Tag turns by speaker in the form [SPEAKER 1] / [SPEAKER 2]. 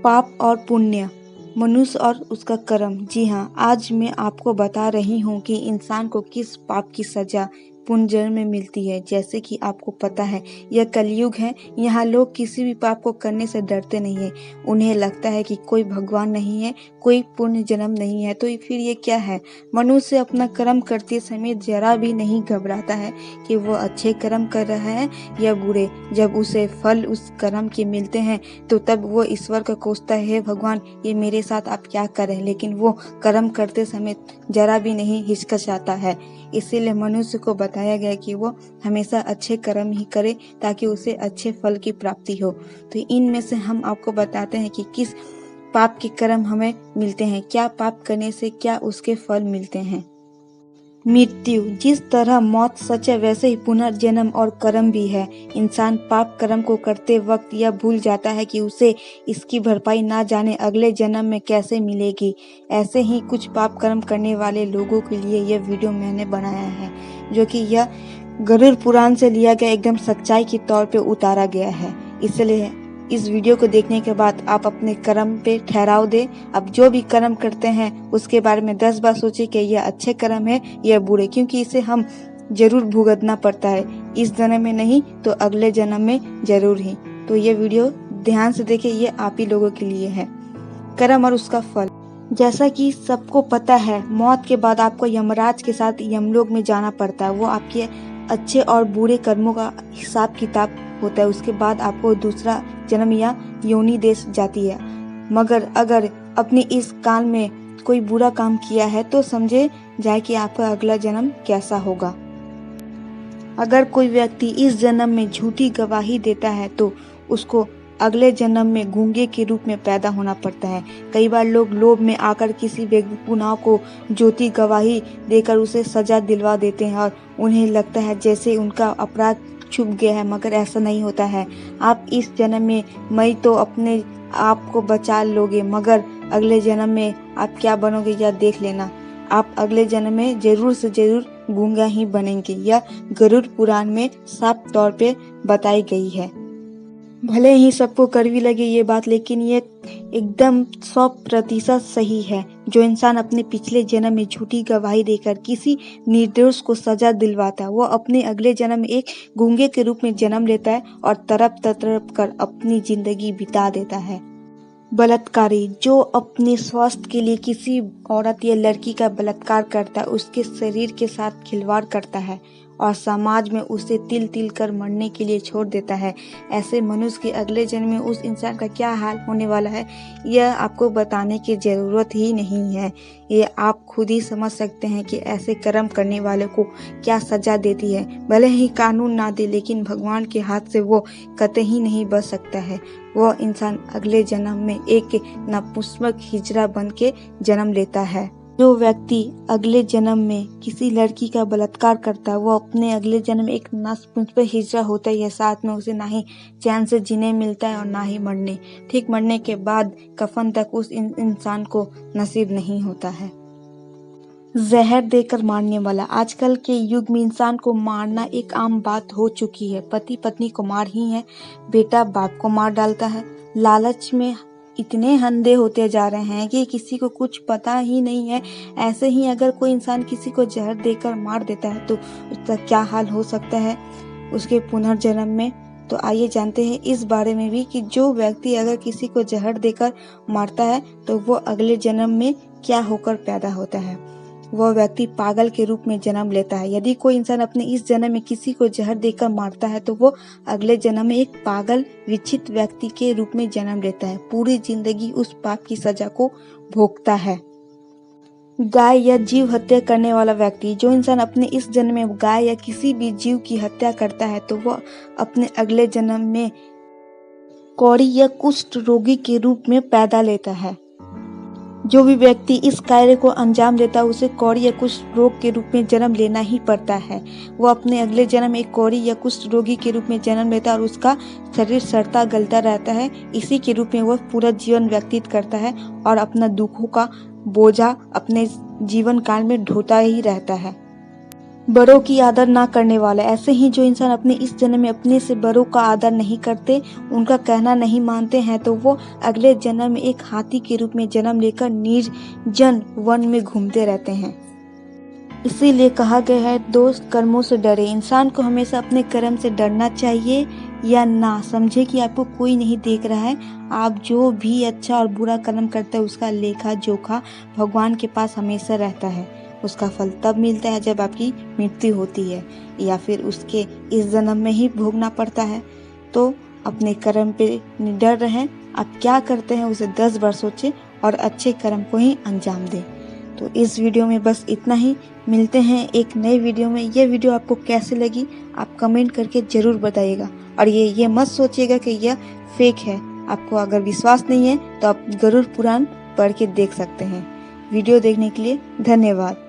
[SPEAKER 1] पाप और पुण्य, मनुष्य और उसका कर्म। जी हाँ, आज मैं आपको बता रही हूँ कि इंसान को किस पाप की सजा पुनर्जन्म में मिलती है। जैसे कि आपको पता है यह कलयुग है, यहाँ लोग किसी भी पाप को करने से डरते नहीं है। उन्हें लगता है कि कोई भगवान नहीं है, कोई पुण्य जन्म नहीं है, तो फिर ये क्या है। मनुष्य अपना कर्म करते समय जरा भी नहीं घबराता है कि वो अच्छे कर्म कर रहा है या बुरे। जब उसे फल उस कर्म के मिलते हैं तो तब वो ईश्वर को कोसता है, हे भगवान ये मेरे साथ आप क्या कर रहे हैं। लेकिन वो कर्म करते समय जरा भी नहीं हिचकिचाता है। इसीलिए मनुष्य को बताया गया कि वो हमेशा अच्छे कर्म ही करे ताकि उसे अच्छे फल की प्राप्ति हो। तो इनमें से हम आपको बताते हैं कि किस पाप के कर्म हमें मिलते हैं, क्या पाप करने से क्या उसके फल मिलते हैं। मृत्यु, जिस तरह मौत सच है वैसे ही पुनर्जन्म और कर्म भी है। इंसान पाप कर्म को करते वक्त यह भूल जाता है कि उसे इसकी भरपाई ना जाने अगले जन्म में कैसे मिलेगी। ऐसे ही कुछ पाप कर्म करने वाले लोगों के लिए यह वीडियो मैंने बनाया है, जो कि यह गरुड़ पुराण से लिया गया एकदम सच्चाई के तौर पे उतारा गया है। इसलिए इस वीडियो को देखने के बाद आप अपने कर्म पे ठहराव दें। अब जो भी कर्म करते हैं उसके बारे में 10 बार सोचें कि यह अच्छे कर्म है या बुरे, क्योंकि इसे हम जरूर भुगतना पड़ता है। इस जन्म में नहीं तो अगले जन्म में जरूर ही। तो ये वीडियो ध्यान से देखें, ये आप ही लोगों के लिए है। कर्म और उसका फल। जैसा कि सबको पता है, मौत के बाद आपको यमराज के साथ यमलोक में जाना पड़ता है। वो आपके अच्छे और बुरे कर्मों का हिसाब किताब होता है। उसके बाद आपको दूसरा जन्म या योनि दे जाती है। मगर अगर अपने इस काल में कोई बुरा काम किया है तो समझे जाए कि आपका अगला जन्म कैसा होगा। अगर कोई व्यक्ति इस जन्म में झूठी गवाही देता है तो उसको अगले जन्म में गूंगे के रूप में पैदा होना पड़ता है। कई बार लोग लोभ में आकर किसी गुनाह को झूठी गवाही देकर उसे सजा दिलवा देते हैं और उन्हें लगता है जैसे उनका अपराध छुप गया है, मगर ऐसा नहीं होता है। आप इस जन्म में मैं तो अपने आप को बचा लोगे, मगर अगले जन्म में आप क्या बनोगे यह देख लेना। आप अगले जन्म में जरूर से जरूर गूंगा ही बनेंगे। यह गरुड़ पुराण में साफ तौर पे बताई गई है। भले ही सबको कड़वी लगे ये बात, लेकिन ये एकदम 100% सही है। जो इंसान अपने पिछले जन्म में झूठी गवाही देकर किसी निर्दोष को सजा दिलवाता है, वो अपने अगले जन्म में एक गूंगे के रूप में जन्म लेता है और तड़प कर अपनी जिंदगी बिता देता है। बलात्कारी, जो अपने स्वास्थ्य के लिए किसी औरत या लड़की का बलात्कार करता है, उसके शरीर के साथ खिलवाड़ करता है और समाज में उसे तिल तिल कर मरने के लिए छोड़ देता है। ऐसे मनुष्य के अगले जन्म में उस इंसान का क्या हाल होने वाला है यह आपको बताने की जरूरत ही नहीं है। ये आप खुद ही समझ सकते हैं कि ऐसे कर्म करने वाले को क्या सजा देती है। भले ही कानून ना दे, लेकिन भगवान के हाथ से वो कतई नहीं बच सकता है। वो इंसान अगले जन्म में एक नपुंसक हिजड़ा बन के जन्म लेता है। जो व्यक्ति अगले जन्म में किसी लड़की का बलात्कार करता है, वो अपने अगले जन्म में एक नपुंसक हिजड़ा होता है। साथ में उसे ना ही चैन से जीने मिलता है और ना ही मरने। ठीक मरने के बाद कफन तक उस इंसान को नसीब नहीं होता है। जहर देकर मारने वाला, आजकल के युग में इंसान को मारना एक आम बात हो चुकी है। पति पत्नी को मार ही है, बेटा बाप को मार डालता है। लालच में इतने अंधे होते जा रहे हैं कि किसी को कुछ पता ही नहीं है। ऐसे ही अगर कोई इंसान किसी को जहर देकर मार देता है तो उसका क्या हाल हो सकता है उसके पुनर्जन्म में। तो आइए जानते हैं इस बारे में भी कि जो व्यक्ति अगर किसी को जहर देकर मारता है तो वो अगले जन्म में क्या होकर पैदा होता है। वह व्यक्ति पागल के रूप में जन्म लेता है। यदि कोई इंसान अपने इस जन्म में किसी को जहर देकर मारता है तो वो अगले जन्म में एक पागल विचित्र व्यक्ति के रूप में जन्म लेता है। पूरी जिंदगी उस पाप की सजा को भोगता है। गाय या जीव हत्या करने वाला व्यक्ति, जो इंसान अपने इस जन्म में गाय या किसी भी जीव की हत्या करता है तो वह अपने अगले जन्म में कौड़ी या कुष्ठ रोगी के रूप में पैदा लेता है। जो भी व्यक्ति इस कार्य को अंजाम देता है उसे कौड़ी या कुष्ठ रोग के रूप में जन्म लेना ही पड़ता है। वो अपने अगले जन्म में एक कौड़ी या कुष्ठ रोगी के रूप में जन्म लेता है और उसका शरीर सड़ता गलता रहता है। इसी के रूप में वह पूरा जीवन व्यतीत करता है और अपना दुखों का बोझा अपने जीवन काल में ढोता ही रहता है। बड़ों की आदर ना करने वाला। ऐसे ही जो इंसान अपने इस जन्म में अपने से बड़ों का आदर नहीं करते, उनका कहना नहीं मानते हैं, तो वो अगले जन्म में एक हाथी के रूप में जन्म लेकर निर्जन वन में घूमते रहते हैं। इसीलिए कहा गया है, दोस्त कर्मों से डरे। इंसान को हमेशा अपने कर्म से डरना चाहिए, या ना समझे कि आपको कोई नहीं देख रहा है। आप जो भी अच्छा और बुरा कर्म करते हैं, उसका लेखा जोखा भगवान के पास हमेशा रहता है। उसका फल तब मिलता है जब आपकी मृत्यु होती है, या फिर उसके इस जन्म में ही भोगना पड़ता है। तो अपने कर्म पे निडर रहें। आप क्या करते हैं उसे 10 बार सोचें और अच्छे कर्म को ही अंजाम दें। तो इस वीडियो में बस इतना ही। मिलते हैं एक नए वीडियो में। ये वीडियो आपको कैसे लगी आप कमेंट करके ज़रूर बताइएगा। और ये मत सोचिएगा कि यह फेक है। आपको अगर विश्वास नहीं है तो आप ज़रूर पुराण पढ़ के देख सकते हैं। वीडियो देखने के लिए धन्यवाद।